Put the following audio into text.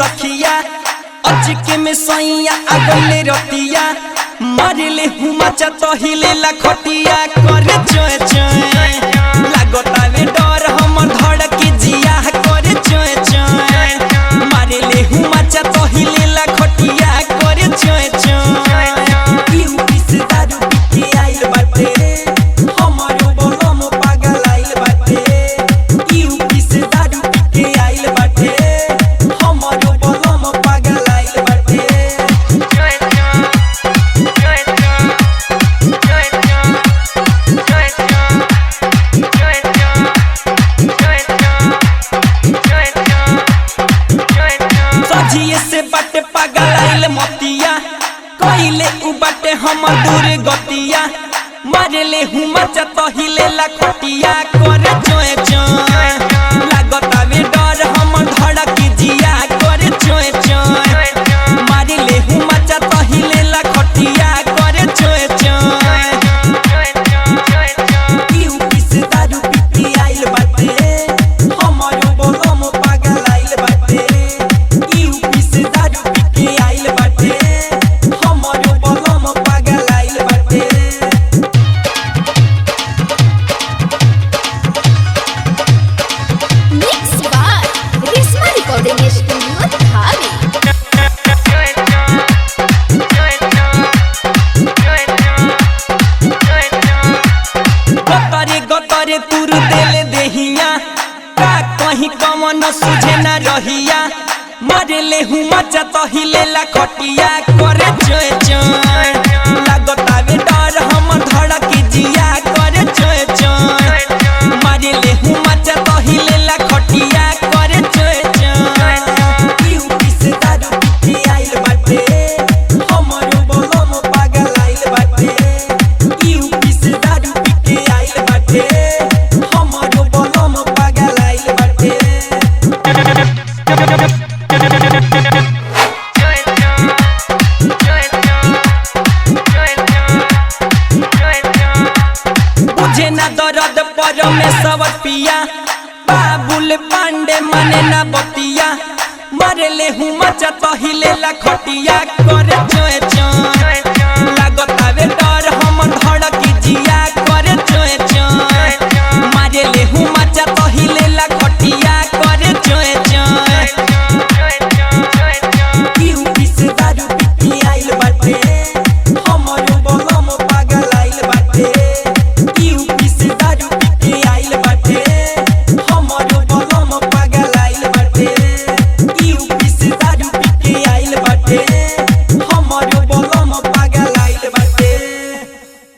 सखिया अचके में सैया अगले रतिया मारिले हुमाचा तो हिले ला खटिया करे चोय चोय लागता वे डर हम धड़की जिया करे चोय चोय मारिले हुमाचा तो हिले ला खटिया करे चोय चोय पीऊ पिस दारू पी के आइल बाटे हमारो बलम पागल आइल बाटे पीऊ पिस दारू पी के आइल बाटे हमारो बलम पागल आइल बाटे सजिए से बाटे पागल आइल मतिया कइले उ बाटे हम दूर गतिया मारले हुमाचा तो हिले ला खटिया करे चोय चोय लागता वे डर हम धड़की जिया करे चोय चोय मारले हुमाचा तो हिले ला खटिया करे चोय चोय पीऊ पिस दारू पी के आइल बाटे हमारो बलम पागल आइल बाटे पीऊ पिस दारू पी के आइल बाटे हमारो बलम पागल आइल बाटे Mix by Risma Recording Studio, Dhabi. गतरे गतरे तुर देले देहिया का कहीं कमन सुझे न रहिया मारले हुमाचा तो हिले ला खटिया करे चोय चोय लागता वे डर हम धड़की जिया करे चोय चोय मारले हुमाचा तो हिले ला खटिया करे चोय चोय पीऊ पिस दारू पी के आइल बाटे हमारो बलम पागल आइल बाटे पीऊ पिस दारू पी के आइल बाटे हमारो बलम पागल आइल बाटे बुझे ना दर्द पर में सब पिया बाबुल पांडे मने ना बतिया मारले हुमाचा तो हिले ला खटिया करे चोय चोय